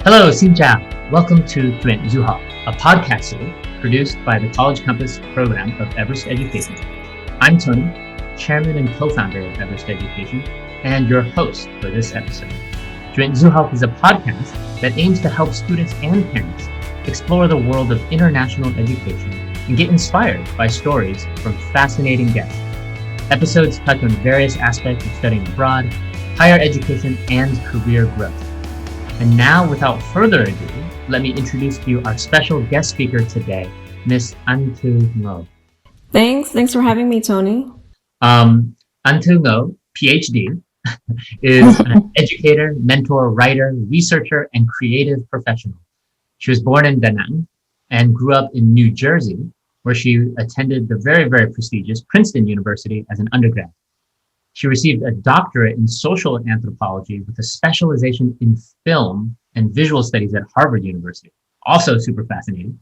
Hello, xin chào. Welcome to Chuyện Du Học, a podcast series produced by the College Campus program of Everest Education. I'm Tony, chairman and co-founder of Everest Education, and your host for this episode. Chuyện Du Học is a podcast that aims to help students and parents explore the world of international education and get inspired by stories from fascinating guests. Episodes touch on various aspects of studying abroad, higher education, and career growth. And now, without further ado, let me introduce to you our special guest speaker today, Miss Anh Thư Ngô. Thanks for having me, Tony. Anh Thư Ngô, PhD, is an educator, mentor, writer, researcher, and creative professional. She was born in Da Nang and grew up in New Jersey, where she attended the very, very prestigious Princeton University as an undergrad. She received a doctorate in social anthropology with a specialization in film and visual studies at Harvard University. Also super fascinating,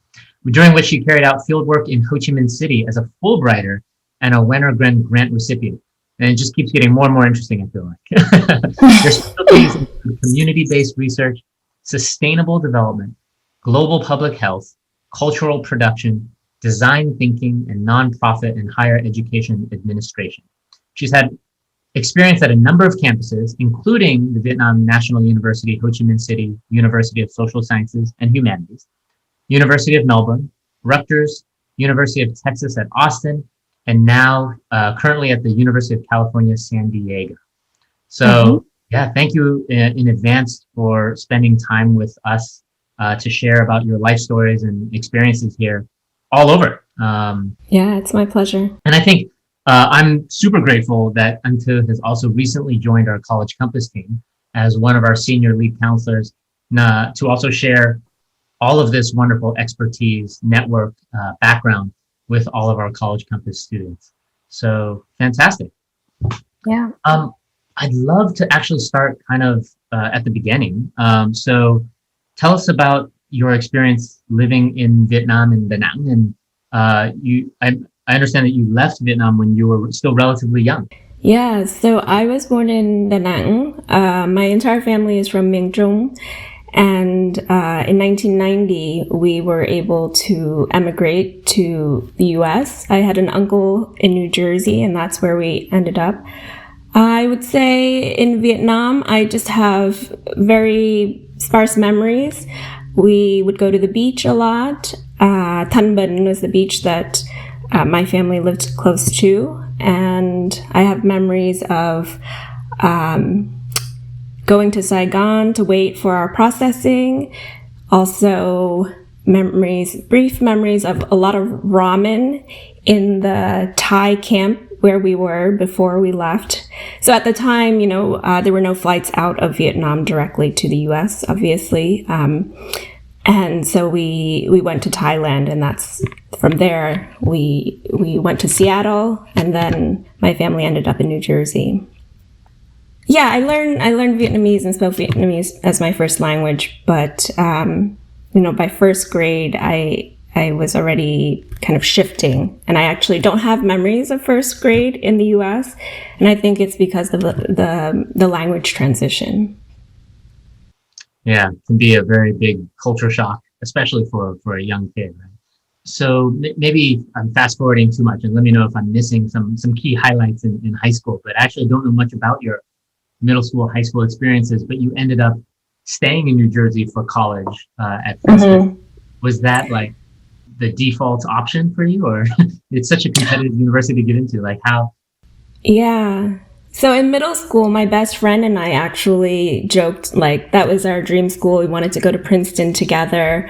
during which she carried out fieldwork in Ho Chi Minh City as a Fulbrighter and a Wenner-Gren grant recipient. And it just keeps getting more and more interesting, I feel like. Her specialties include community-based research, sustainable development, global public health, cultural production, design thinking, and nonprofit and higher education administration. She's had experience at a number of campuses, including the Vietnam National University, Ho Chi Minh City, University of Social Sciences and Humanities, University of Melbourne, Rutgers, University of Texas at Austin, and now currently at the University of California, San Diego. So thank you in advance for spending time with us to share about your life stories and experiences here all over. It's my pleasure. And I think I'm super grateful that Anh Thư has also recently joined our College Campus team as one of our senior lead counselors to also share all of this wonderful expertise, network, background with all of our College Campus students. So fantastic. Yeah. I'd love to actually start kind of at the beginning. So tell us about your experience living in Vietnam and Da Nang. And I understand that you left Vietnam when you were still relatively young. Yeah, so I was born in Da Nang. My entire family is from Miền Trung. And in 1990, we were able to emigrate to the US. I had an uncle in New Jersey, and that's where we ended up. I would say in Vietnam, I just have very sparse memories. We would go to the beach a lot. Thanh Binh was the beach that my family lived close to, and I have memories of going to Saigon to wait for our processing. Also brief memories of a lot of ramen in the Thai camp where we were before we left. So at the time, there were no flights out of Vietnam directly to the US, obviously. And so we went to Thailand, and that's from there we went to Seattle, and then my family ended up in New Jersey. Yeah, I learned Vietnamese and spoke Vietnamese as my first language, but by first grade I was already kind of shifting, and I actually don't have memories of first grade in the US, and I think it's because of the language transition. Yeah, it can be a very big culture shock, especially for a young kid, right? So maybe I'm fast forwarding too much, and let me know if I'm missing some key highlights in high school, but I actually don't know much about your middle school, high school experiences, but you ended up staying in New Jersey for college at Princeton. Was that like the default option for you, or it's such a competitive university to get into? Like how? Yeah. So in middle school, my best friend and I actually joked like that was our dream school. We wanted to go to Princeton together,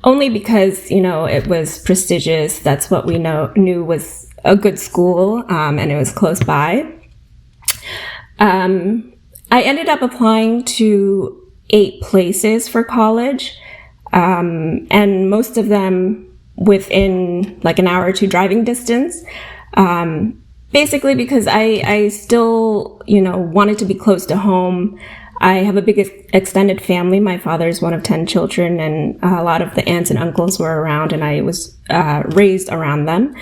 only because, it was prestigious. That's what we knew was a good school, and it was close by. I ended up applying to 8 places for college, and most of them within like an hour or two driving distance. Basically because I still, wanted to be close to home. I have a big extended family. My father is one of 10 children, and a lot of the aunts and uncles were around, and I was raised around them.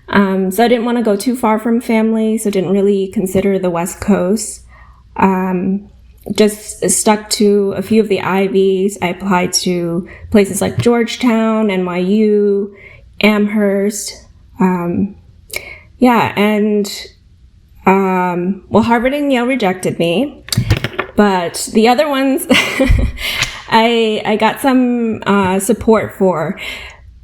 So I didn't want to go too far from family, so didn't really consider the West Coast. just stuck to a few of the Ivies. I applied to places like Georgetown, NYU, Amherst. Harvard and Yale rejected me, but the other ones I got some support for.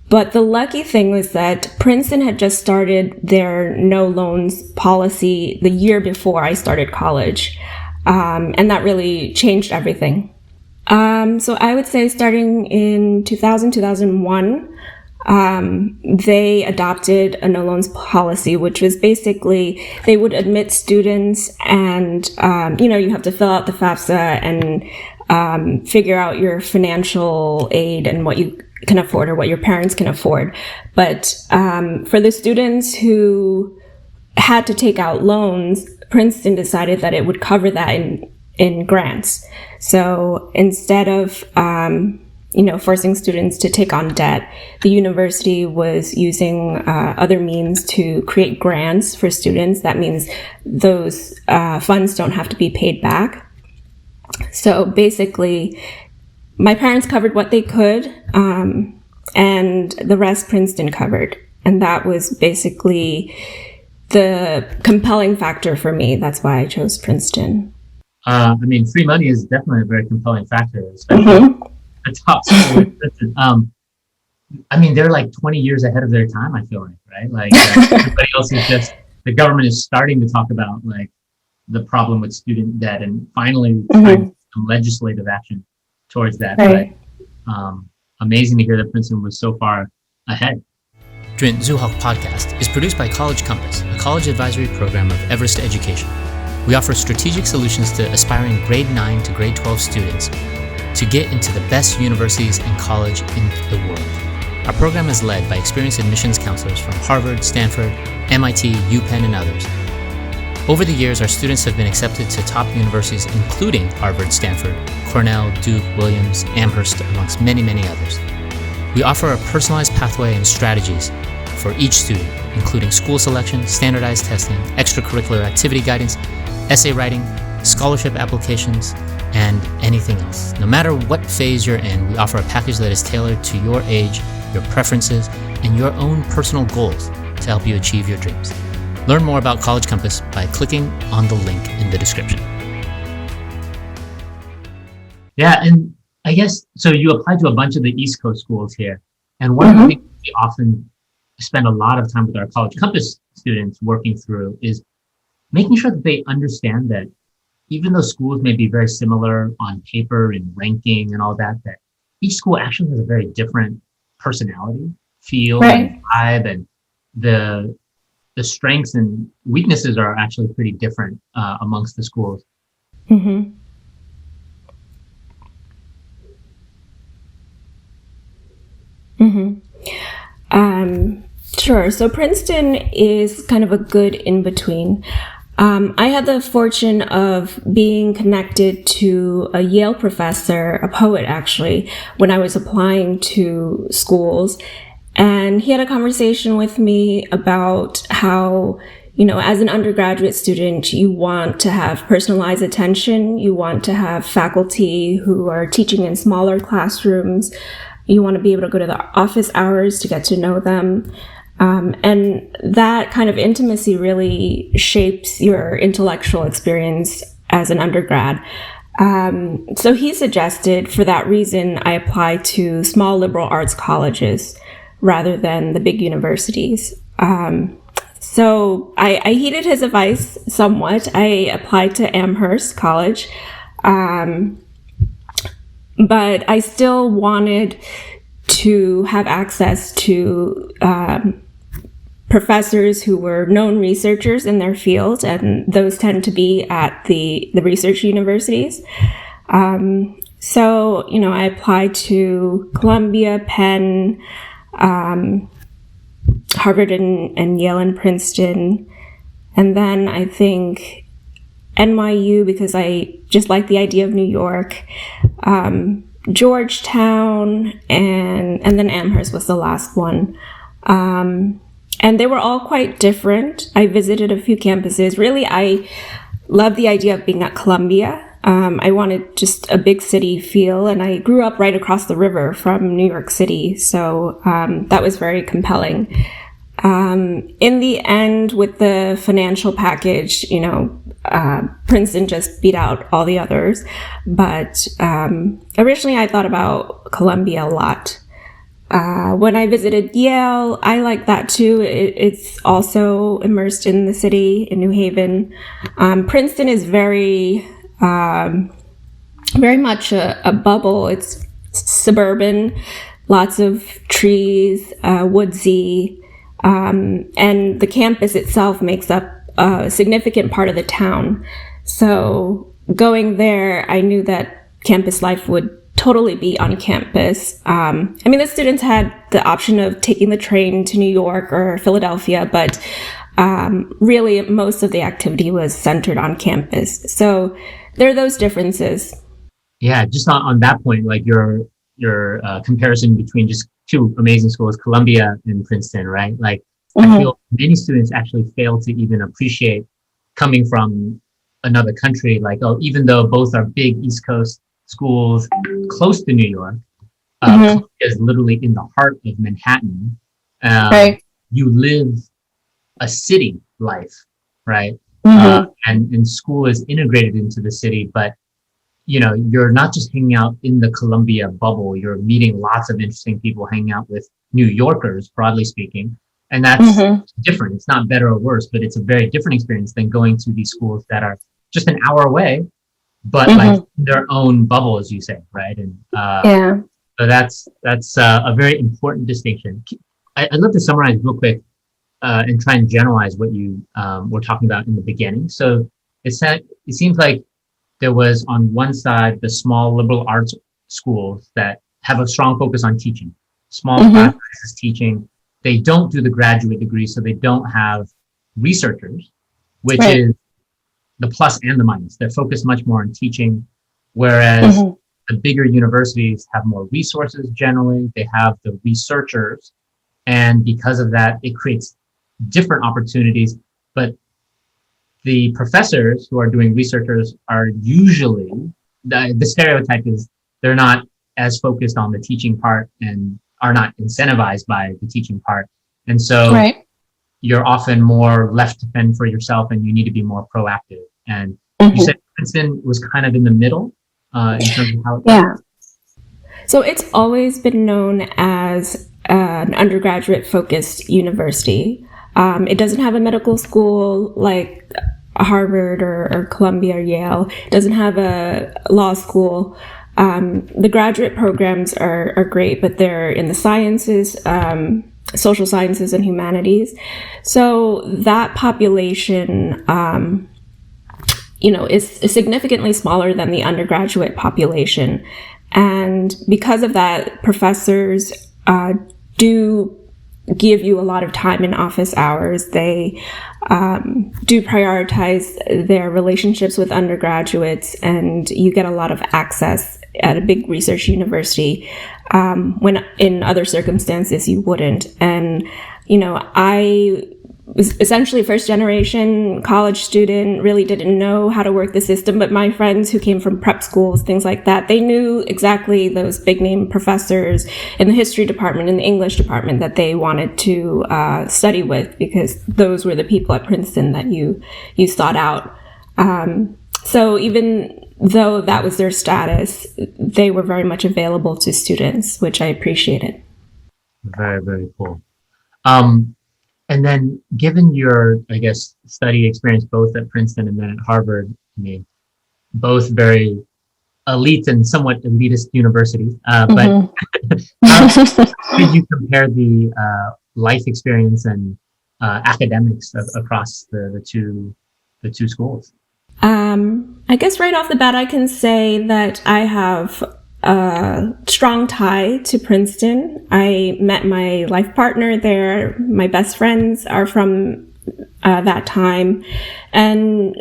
But the lucky thing was that Princeton had just started their no loans policy the year before I started college. And that really changed everything. So I would say starting in 2001, they adopted a no loans policy, which was basically they would admit students and, you have to fill out the FAFSA and figure out your financial aid and what you can afford or what your parents can afford. But for the students who had to take out loans, Princeton decided that it would cover that in grants. So instead of forcing students to take on debt, the university was using other means to create grants for students. That means those funds don't have to be paid back. So basically, my parents covered what they could, and the rest Princeton covered. And that was basically the compelling factor for me. That's why I chose Princeton. Free money is definitely a very compelling factor, especially the top school in Princeton. They're like 20 years ahead of their time, I feel like, right? Like everybody else is just, the government is starting to talk about like the problem with student debt and finally trying some legislative action towards that. Right. But amazing to hear that Princeton was so far ahead. Chuyện Du Học podcast is produced by College Compass, a college advisory program of Everest Education. We offer strategic solutions to aspiring grade 9 to grade 12 students to get into the best universities and college in the world. Our program is led by experienced admissions counselors from Harvard, Stanford, MIT, UPenn, and others. Over the years, our students have been accepted to top universities including Harvard, Stanford, Cornell, Duke, Williams, Amherst, amongst many, many others. We offer a personalized pathway and strategies for each student, including school selection, standardized testing, extracurricular activity guidance, essay writing, scholarship applications, and anything else. No matter what phase you're in, we offer a package that is tailored to your age, your preferences, and your own personal goals to help you achieve your dreams. Learn more about College Compass by clicking on the link in the description. Yeah, and I guess, so you applied to a bunch of the East Coast schools here. And one of the things we often spend a lot of time with our College Compass students working through is making sure that they understand that even though schools may be very similar on paper and ranking and all that, that each school actually has a very different personality, feel, and vibe, and the strengths and weaknesses are actually pretty different amongst the schools. Sure. So Princeton is kind of a good in-between. I had the fortune of being connected to a Yale professor, a poet actually, when I was applying to schools. And he had a conversation with me about how, as an undergraduate student, you want to have personalized attention. You want to have faculty who are teaching in smaller classrooms. You want to be able to go to the office hours to get to know them. And that kind of intimacy really shapes your intellectual experience as an undergrad. So he suggested, for that reason, I apply to small liberal arts colleges rather than the big universities. So I heeded his advice somewhat. I applied to Amherst College, but I still wanted to have access to professors who were known researchers in their field, and those tend to be at the research universities. So, I applied to Columbia, Penn, Harvard and Yale and Princeton. And then I think NYU, because I just like the idea of New York, Georgetown, and then Amherst was the last one. And they were all quite different. I visited a few campuses. Really, I love the idea of being at Columbia. I wanted just a big city feel, and I grew up right across the river from New York City, so that was very compelling. In the end, with the financial package, Princeton just beat out all the others. But originally I thought about Columbia a lot. When I visited Yale, I liked that too. It's also immersed in the city in New Haven. Princeton is very much a bubble. It's suburban, lots of trees, woodsy. And the campus itself makes up a significant part of the town. So going there, I knew that campus life would totally be on campus. The students had the option of taking the train to New York or Philadelphia, but really most of the activity was centered on campus. So there are those differences. Yeah, just on that point, like your comparison between just two amazing schools, Columbia and Princeton, right? Like, I feel many students actually fail to even appreciate coming from another country. Like, even though both are big East Coast schools close to New York, Columbia is literally in the heart of Manhattan. Right. You live a city life, right? And school is integrated into the city, but you're not just hanging out in the Columbia bubble. You're meeting lots of interesting people, hanging out with New Yorkers, broadly speaking. And that's different. It's not better or worse, but it's a very different experience than going to these schools that are just an hour away, but like their own bubble, as you say, right? And so that's a very important distinction. I'd love to summarize real quick and try and generalize what you were talking about in the beginning. So it seems like there was on one side the small liberal arts schools that have a strong focus on teaching, small class sizes teaching. They don't do the graduate degree, so they don't have researchers, which is the plus and the minus. They're focused much more on teaching, whereas the bigger universities have more resources generally. They have the researchers, and because of that, it creates different opportunities. But the professors who are doing researchers are usually, the stereotype is they're not as focused on the teaching part and are not incentivized by the teaching part. And so you're often more left to fend for yourself, and you need to be more proactive. And you said Princeton was kind of in the middle in terms of how it So it's always been known as an undergraduate focused university. It doesn't have a medical school like Harvard or Columbia or Yale. It doesn't have a law school. The graduate programs are great, but they're in the sciences, social sciences and humanities. So that population, is significantly smaller than the undergraduate population. And because of that, professors do give you a lot of time in office hours. They do prioritize their relationships with undergraduates, and you get a lot of access at a big research university when in other circumstances you wouldn't. And, I was essentially a first generation college student, really didn't know how to work the system, but my friends who came from prep schools, things like that, they knew exactly those big name professors in the history department and the English department that they wanted to study with, because those were the people at Princeton that you sought out. So even though that was their status, they were very much available to students, which I appreciated. Very, very cool. And then given your, I guess, study experience both at Princeton and then at Harvard, both very elite and somewhat elitist universities, but how did you compare the life experience and academics across the two schools? I guess right off the bat, I can say that I have a strong tie to Princeton. I met my life partner there. My best friends are from that time. And,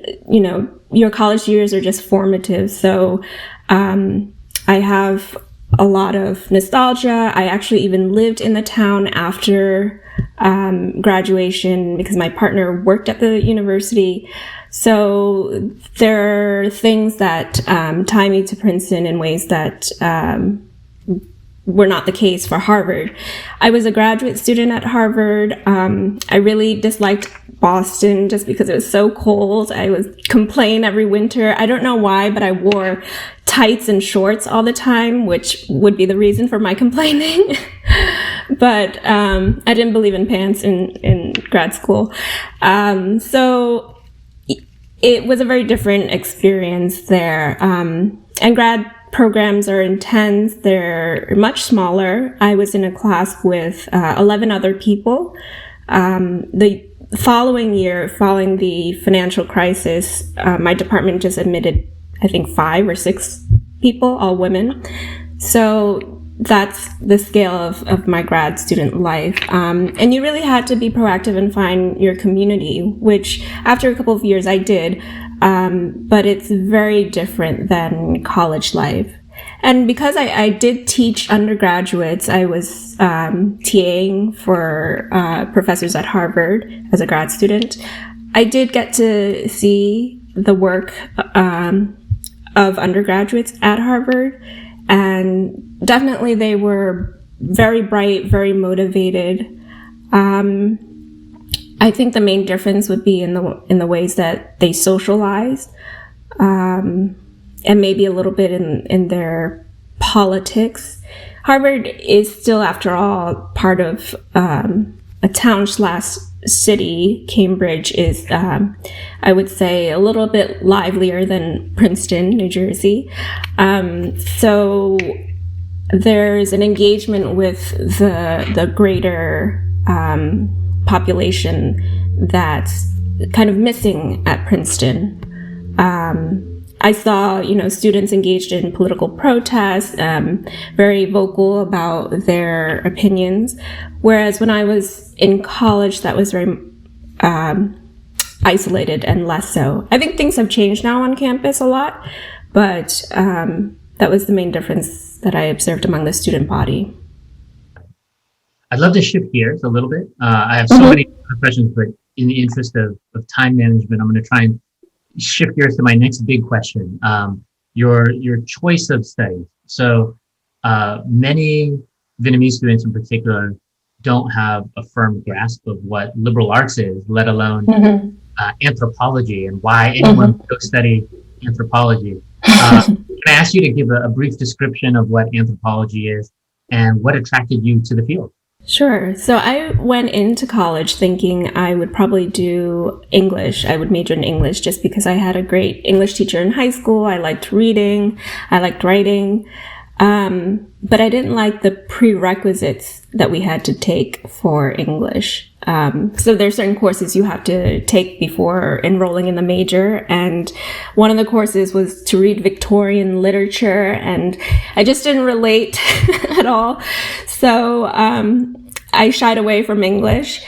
your college years are just formative. So I have a lot of nostalgia. I actually even lived in the town after graduation because my partner worked at the university. So there are things that tie me to Princeton in ways that were not the case for Harvard. I was a graduate student at Harvard. I really disliked Boston just because it was so cold. I would complain every winter. I don't know why, but I wore tights and shorts all the time, which would be the reason for my complaining. But I didn't believe in pants in grad school. So it was a very different experience there. And grad programs are intense. They're much smaller. I was in a class with 11 other people. The following year, following the financial crisis, my department just admitted, I think, 5 or 6 people, all women. So that's the scale of my grad student life. And you really had to be proactive and find your community, which after a couple of years I did. But it's very different than college life. And because I did teach undergraduates, I was TAing for professors at Harvard as a grad student. I did get to see the work of undergraduates at Harvard, and definitely they were very bright, very motivated. I think the main difference would be in the ways that they socialized, and maybe a little bit in their politics. Harvard is still, after all, part of a town/city. Cambridge is, I would say, a little bit livelier than Princeton, New Jersey. So there's an engagement with the greater population that's kind of missing at Princeton. I saw, students engaged in political protests, very vocal about their opinions. Whereas when I was in college, that was very isolated and less so. I think things have changed now on campus a lot, but that was the main difference that I observed among the student body. I'd love to shift gears a little bit. I have so many questions, but in the interest of time management, I'm going to try and shift gears to my next big question. Your choice of studies. So many Vietnamese students in particular don't have a firm grasp of what liberal arts is, let alone anthropology, and why anyone would go study anthropology. Can I ask you to give a brief description of what anthropology is and what attracted you to the field? Sure. So I went into college thinking I would probably do English. I would major in English just because I had a great English teacher in high school. I liked reading. I liked writing. But I didn't like the prerequisites that we had to take for English. So there's certain courses you have to take before enrolling in the major. And one of the courses was to read Victorian literature, and I just didn't relate at all. So I shied away from English,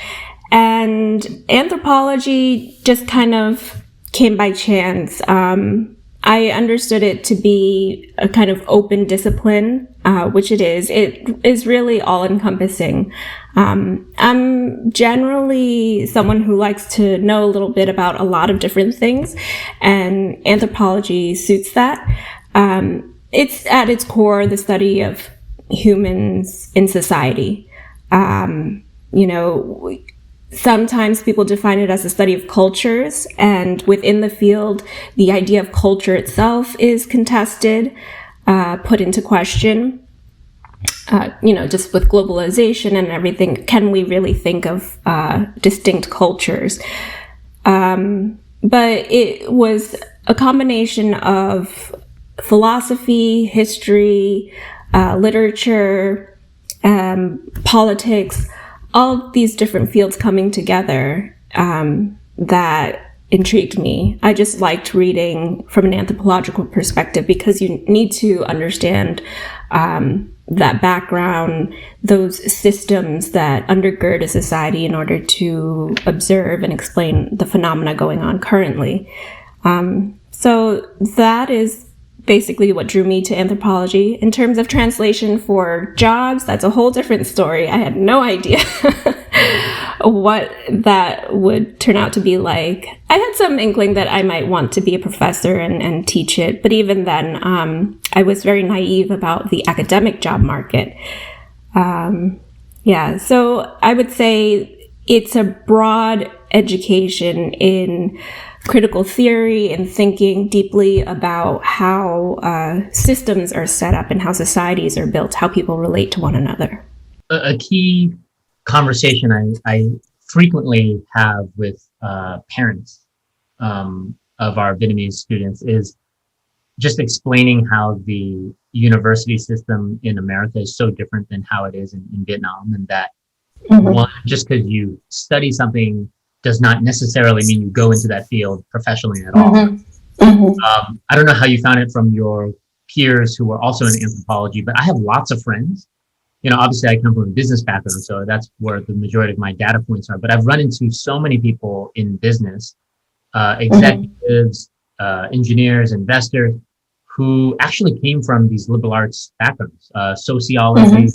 and anthropology just kind of came by chance. I understood it to be a kind of open discipline, which it is. It is really all-encompassing. I'm generally someone who likes to know a little bit about a lot of different things, and anthropology suits that. It's at its core the study of humans in society. Sometimes people define it as a study of cultures, and within the field, the idea of culture itself is contested, put into question. Just with globalization and everything, can we really think of distinct cultures? But it was a combination of philosophy, history, literature, politics, all of these different fields coming together that intrigued me. I just liked reading from an anthropological perspective because you need to understand that background, those systems that undergird a society in order to observe and explain the phenomena going on currently. So that is basically what drew me to anthropology. In terms of translation for jobs, that's a whole different story. I had no idea. what that would turn out to be like. I had some inkling that I might want to be a professor and teach it, but even then, I was very naive about the academic job market. So I would say it's a broad education in critical theory and thinking deeply about how systems are set up and how societies are built, how people relate to one another. A key conversation I frequently have with parents of our Vietnamese students is just explaining how the university system in America is so different than how it is in Vietnam, and that one, just because you study something does not necessarily mean you go into that field professionally at all. I don't know how you found it from your peers who are also in anthropology, but I have lots of friends. Obviously I come from a business background, so that's where the majority of my data points are, but I've run into so many people in business, executives, engineers, investors, who actually came from these liberal arts backgrounds, sociology.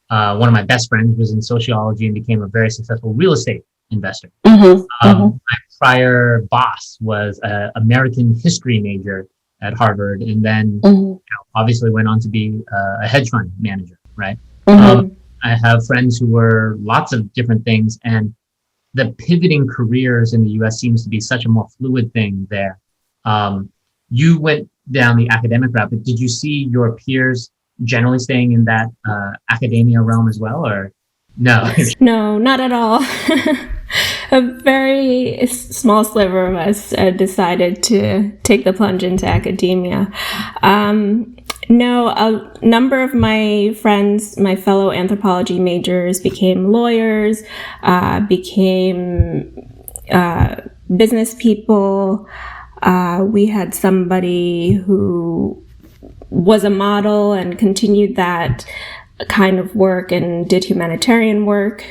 One of my best friends was in sociology and became a very successful real estate investor. My prior boss was an American history major at Harvard, and then obviously went on to be a hedge fund manager, right? I have friends who were lots of different things, and the pivoting careers in the US seems to be such a more fluid thing there. You went down the academic route, but did you see your peers generally staying in that academia realm as well, or no? No, not at all. A very small sliver of us decided to take the plunge into academia. No, a number of my friends, my fellow anthropology majors, became lawyers, became business people. We had somebody who was a model and continued that kind of work and did humanitarian work.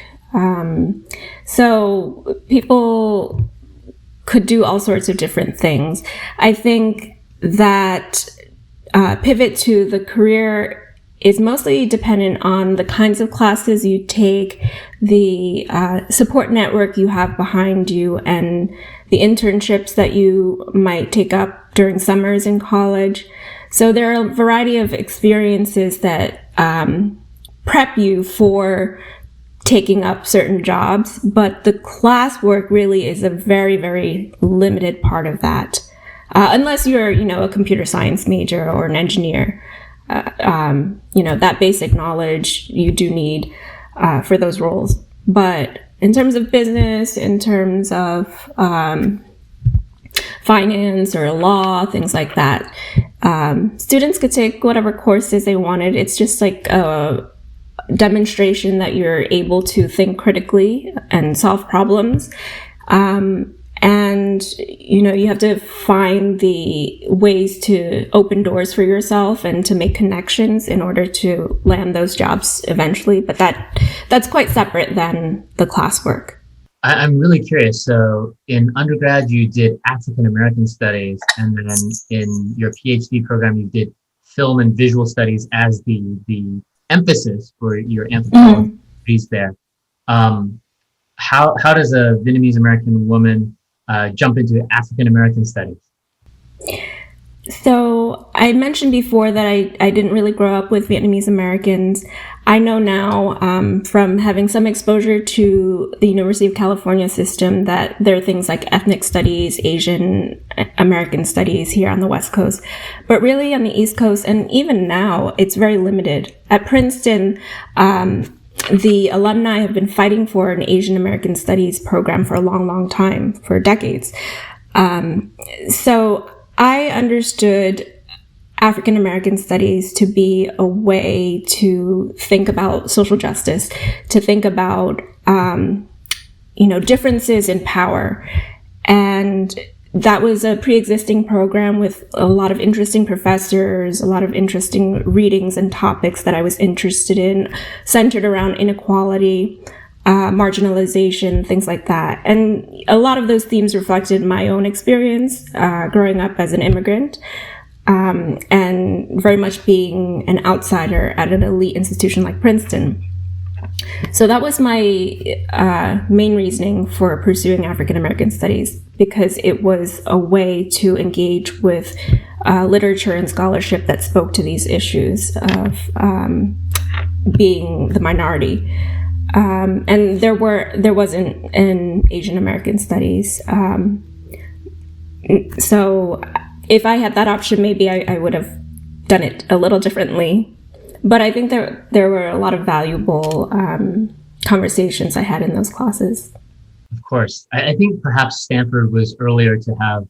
So people could do all sorts of different things. I think that pivot to the career is mostly dependent on the kinds of classes you take, the support network you have behind you, and the internships that you might take up during summers in college. So there are a variety of experiences that prep you for taking up certain jobs, but the classwork really is a very, very limited part of that. Unless you're, a computer science major or an engineer, that basic knowledge you do need for those roles. But in terms of business, in terms of finance or law, things like that, students could take whatever courses they wanted. It's just like a demonstration that you're able to think critically and solve problems. And, you have to find the ways to open doors for yourself and to make connections in order to land those jobs eventually. But that's quite separate than the classwork. I'm really curious. So in undergrad, you did African American studies, and then in your PhD program, you did film and visual studies as the emphasis for your anthropology degrees there. How does a Vietnamese American woman jump into African American studies? So I mentioned before that I didn't really grow up with Vietnamese Americans. I know now from having some exposure to the University of California system that there are things like ethnic studies, Asian American studies here on the West Coast. But really on the East Coast, and even now, it's very limited. At Princeton, the alumni have been fighting for an Asian American Studies program for a long, long time, for decades. So I understood African American Studies to be a way to think about social justice, to think about, differences in power. And that was a pre-existing program with a lot of interesting professors, a lot of interesting readings and topics that I was interested in, centered around inequality, marginalization, things like that. And a lot of those themes reflected my own experience growing up as an immigrant, and very much being an outsider at an elite institution like Princeton. So that was my main reasoning for pursuing African American studies, because it was a way to engage with literature and scholarship that spoke to these issues of being the minority. And there wasn't an Asian American studies. So if I had that option, maybe I would have done it a little differently. But I think there were a lot of valuable conversations I had in those classes. Of course. I think perhaps Stanford was earlier to have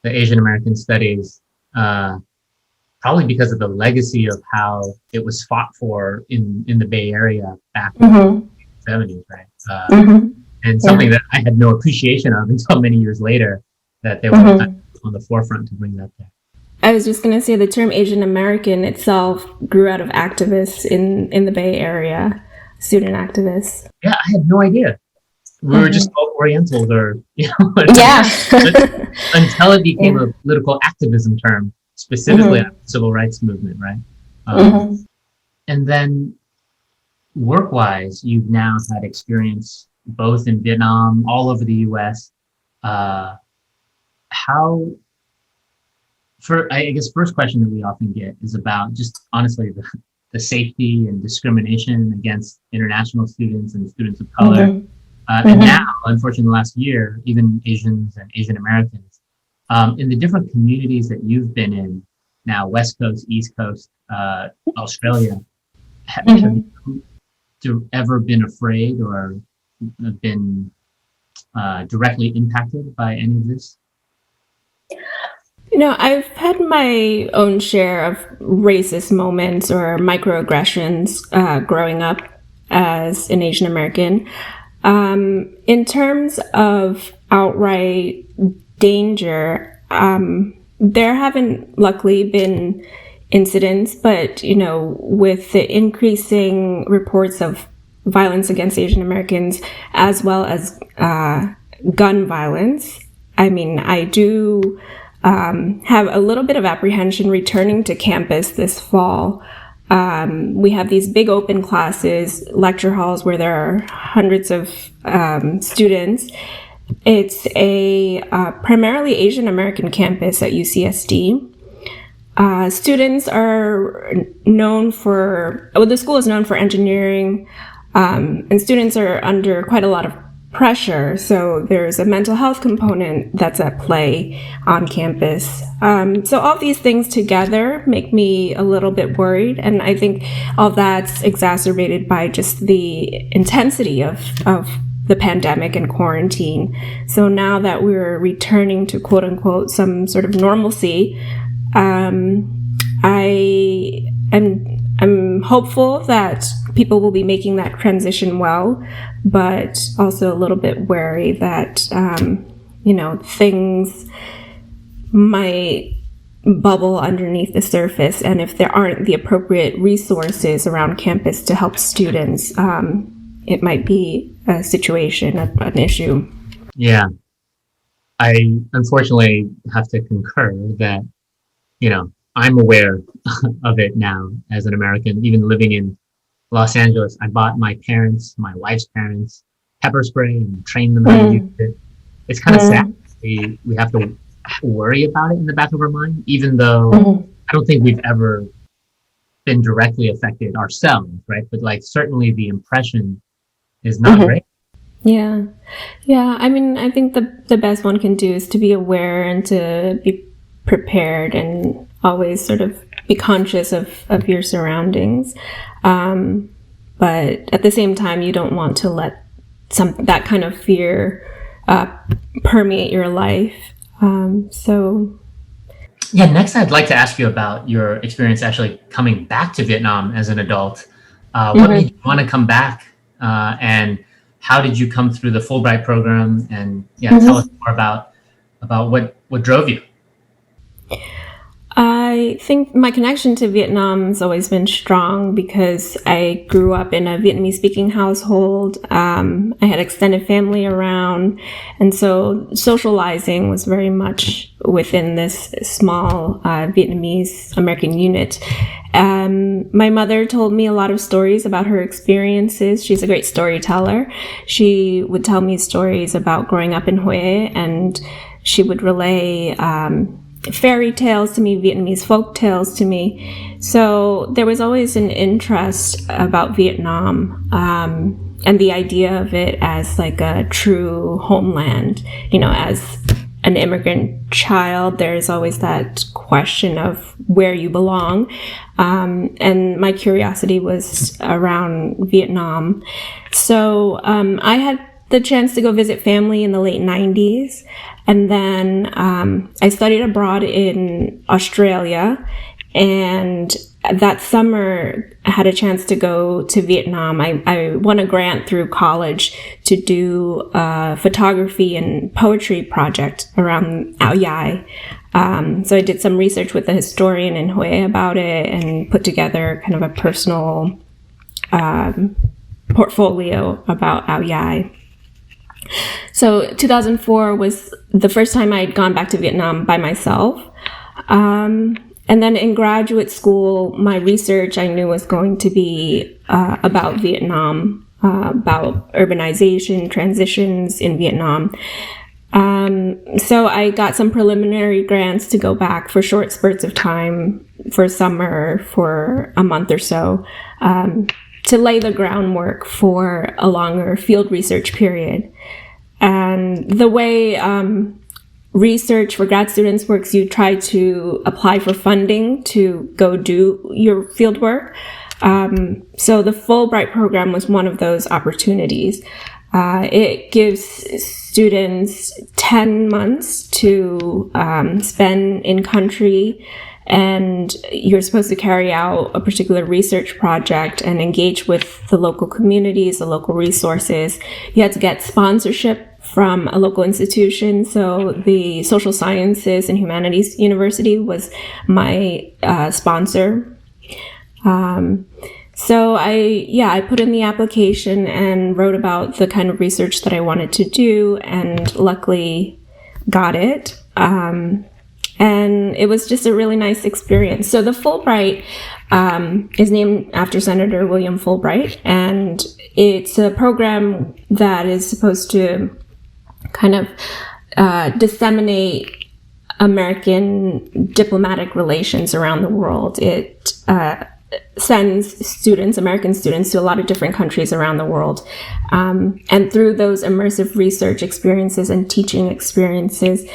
the Asian American studies, probably because of the legacy of how it was fought for in the Bay Area back in the 70s, right? And something that I had no appreciation of until many years later, that they were on the forefront to bring that there. I was just going to say the term Asian American itself grew out of activists in the Bay Area, student activists. Yeah, I had no idea. We were just all Orientals, or until it became a political activism term, specifically after the civil rights movement, right? And then work-wise, you've now had experience both in Vietnam, all over the U.S. I guess first question that we often get is about just honestly the safety and discrimination against international students and students of color. And now, unfortunately, the last year, even Asians and Asian Americans, in the different communities that you've been in, now West Coast, East Coast, Australia, have you ever been afraid or been directly impacted by any of this? I've had my own share of racist moments or microaggressions growing up as an Asian American. In terms of outright danger, there haven't luckily been incidents, but, with the increasing reports of violence against Asian Americans as well as gun violence, I do have a little bit of apprehension returning to campus this fall. We have these big open classes, lecture halls where there are hundreds of students. It's a primarily Asian American campus at UCSD. Students are known the school is known for engineering, and students are under quite a lot of pressure. So there's a mental health component that's at play on campus. So all these things together make me a little bit worried. And I think all that's exacerbated by just the intensity of the pandemic and quarantine. So now that we're returning to quote unquote some sort of normalcy, I'm hopeful that people will be making that transition well, but also a little bit wary that, things might bubble underneath the surface. And if there aren't the appropriate resources around campus to help students, it might be a situation, an issue. Yeah. I unfortunately have to concur that, I'm aware of it now as an American, even living in Los Angeles. I bought my wife's parents, pepper spray and trained them how to use it. It's kind of sad. We have to worry about it in the back of our mind, even though I don't think we've ever been directly affected ourselves, right? But certainly the impression is not great. Yeah. I think the best one can do is to be aware and to be prepared and always sort of be conscious of your surroundings. But at the same time, you don't want to let that kind of fear permeate your life. Next I'd like to ask you about your experience actually coming back to Vietnam as an adult. What made you want to come back, and how did you come through the Fulbright program? And tell us more about what drove you. I think my connection to Vietnam has always been strong because I grew up in a Vietnamese-speaking household. I had extended family around, and so socializing was very much within this small Vietnamese-American unit. My mother told me a lot of stories about her experiences. She's a great storyteller. She would tell me stories about growing up in Hue, and she would relay fairy tales to me, Vietnamese folk tales to me. So there was always an interest about Vietnam and the idea of it as like a true homeland. You know, as an immigrant child, there's always that question of where you belong. And my curiosity was around Vietnam. So I had the chance to go visit family in the late 90s. And then I studied abroad in Australia, and that summer I had a chance to go to Vietnam. I won a grant through college to do a photography and poetry project around Ao Dai. So I did some research with a historian in Hue about it and put together kind of a personal portfolio about Ao Dai. So 2004 was the first time I had gone back to Vietnam by myself. And then in graduate school, my research I knew was going to be about Vietnam, about urbanization, transitions in Vietnam. So I got some preliminary grants to go back for short spurts of time for summer, for a month or so, to lay the groundwork for a longer field research period. And the way research for grad students works, you try to apply for funding to go do your field work. So the Fulbright program was one of those opportunities. It gives students 10 months to spend in country, and you're supposed to carry out a particular research project and engage with the local communities, the local resources. You had to get sponsorship from a local institution. So the Social Sciences and Humanities University was my sponsor. So I put in the application and wrote about the kind of research that I wanted to do, and luckily got it. And it was just a really nice experience. So the Fulbright is named after Senator William Fulbright, and it's a program that is supposed to kind of disseminate American diplomatic relations around the world. It sends students, American students, to a lot of different countries around the world. And through those immersive research experiences and teaching experiences,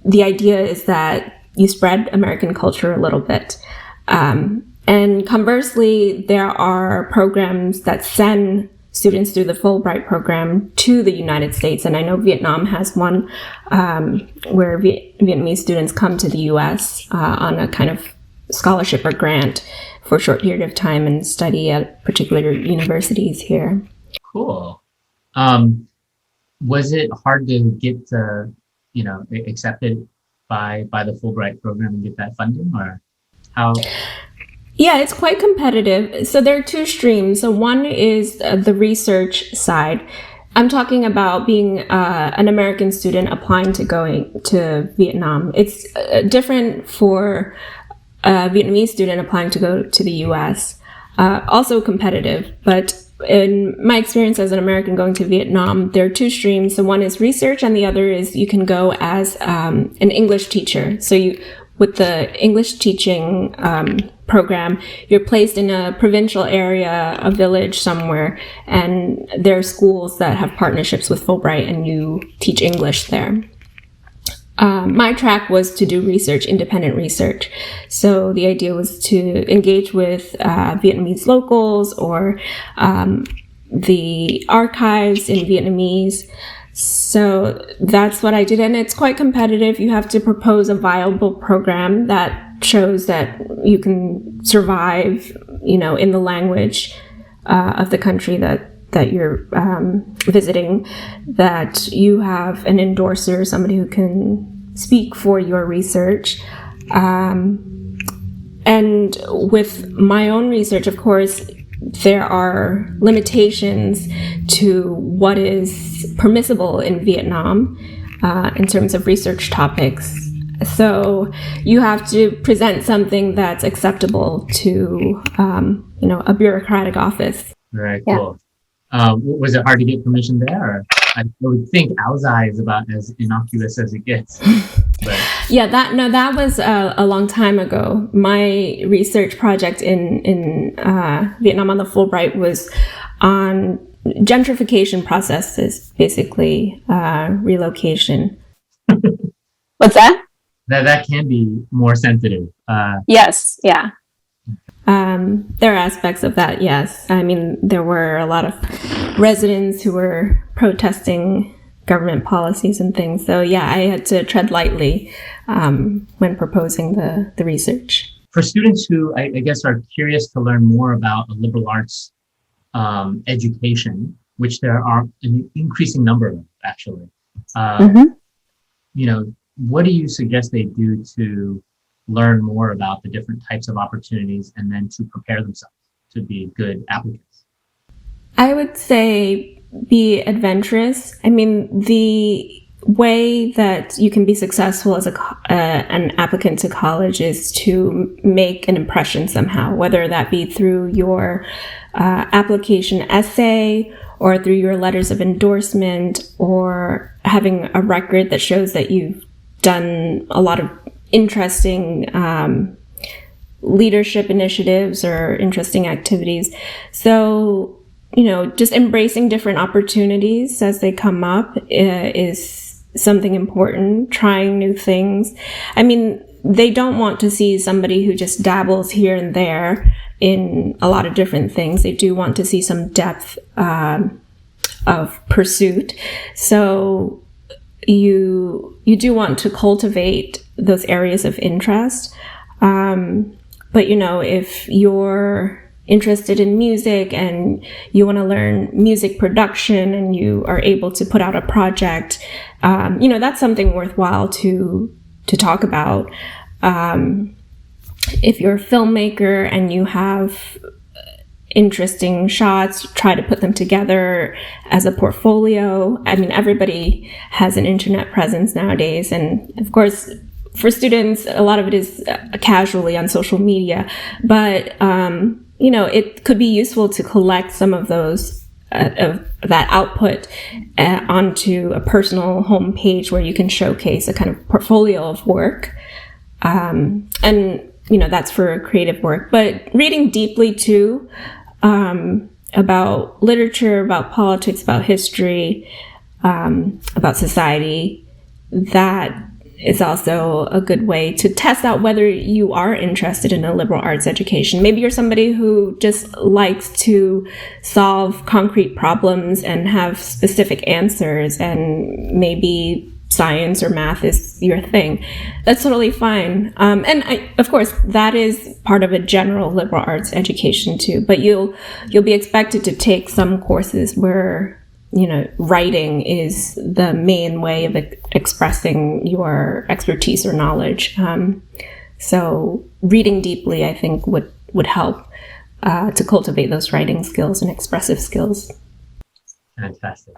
the idea is that you spread American culture a little bit. And conversely, there are programs that send students through the Fulbright program to the United States. And I know Vietnam has one where Vietnamese students come to the US on a kind of scholarship or grant for a short period of time and study at particular universities here. Cool. Was it hard to get accepted by the Fulbright program and get that funding, or how? Yeah, it's quite competitive. So there are two streams. So one is the research side. I'm talking about being an American student applying to going to Vietnam. It's different for a Vietnamese student applying to go to the US. Also competitive, but in my experience as an American going to Vietnam, there are two streams. So one is research, and the other is you can go as an English teacher. So with the English teaching program, you're placed in a provincial area, a village somewhere, and there are schools that have partnerships with Fulbright, and you teach English there. My track was to do research, independent research. So the idea was to engage with Vietnamese locals or the archives in Vietnamese. So that's what I did. And it's quite competitive. You have to propose a viable program that shows that you can survive, in the language of the country that you're visiting, that you have an endorser, somebody who can speak for your research. And with my own research, of course, there are limitations to what is permissible in Vietnam in terms of research topics. So you have to present something that's acceptable to, a bureaucratic office. Very cool. Was it hard to get permission there? Or I would think Aozai is about as innocuous as it gets. But. Yeah, that was a long time ago. My research project in Vietnam on the Fulbright was on gentrification processes, basically relocation. What's that? That can be more sensitive. Yes, yeah. There are aspects of that, yes. I mean, there were a lot of residents who were protesting government policies and things. So yeah, I had to tread lightly when proposing the research. For students who I guess are curious to learn more about a liberal arts education, which there are an increasing number of, actually, what do you suggest they do to learn more about the different types of opportunities and then to prepare themselves to be good applicants? I would say be adventurous. I mean, the way that you can be successful as an applicant to college is to make an impression somehow, whether that be through your application essay or through your letters of endorsement or having a record that shows that you've done a lot of interesting leadership initiatives or interesting activities. So, just embracing different opportunities as they come up is something important, trying new things. I mean, they don't want to see somebody who just dabbles here and there in a lot of different things. They do want to see some depth of pursuit. So you do want to cultivate those areas of interest. But, if you're interested in music and you want to learn music production and you are able to put out a project, that's something worthwhile to talk about. If you're a filmmaker and you have interesting shots, try to put them together as a portfolio. I mean, everybody has an internet presence nowadays. And of course, for students, a lot of it is casually on social media. But, it could be useful to collect some of those, of that output onto a personal homepage where you can showcase a kind of portfolio of work. And, that's for creative work. But reading deeply too, about literature, about politics, about history, about society, that is also a good way to test out whether you are interested in a liberal arts education. Maybe you're somebody who just likes to solve concrete problems and have specific answers, and maybe science or math is your thing. That's totally fine. Of course, that is part of a general liberal arts education too, but you'll be expected to take some courses where, writing is the main way of expressing your expertise or knowledge. So reading deeply, I think, would help to cultivate those writing skills and expressive skills. Fantastic.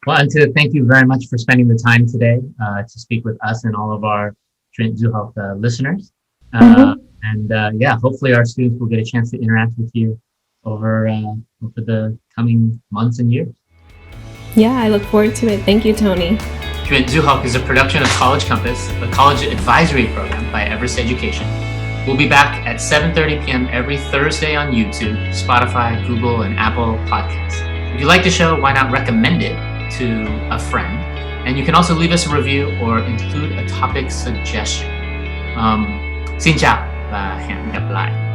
Well, Antu, thank you very much for spending the time today to speak with us and all of our Chuyện Du Học listeners. Hopefully our students will get a chance to interact with you over the coming months and years. Yeah, I look forward to it. Thank you, Tony. Chuyện Du Học is a production of College Compass, the college advisory program by Everest Education. We'll be back at 7:30 p.m. every Thursday on YouTube, Spotify, Google, and Apple Podcasts. If you like the show, why not recommend it to a friend? And you can also leave us a review or include a topic suggestion. Xin chào và hẹn gặp lại.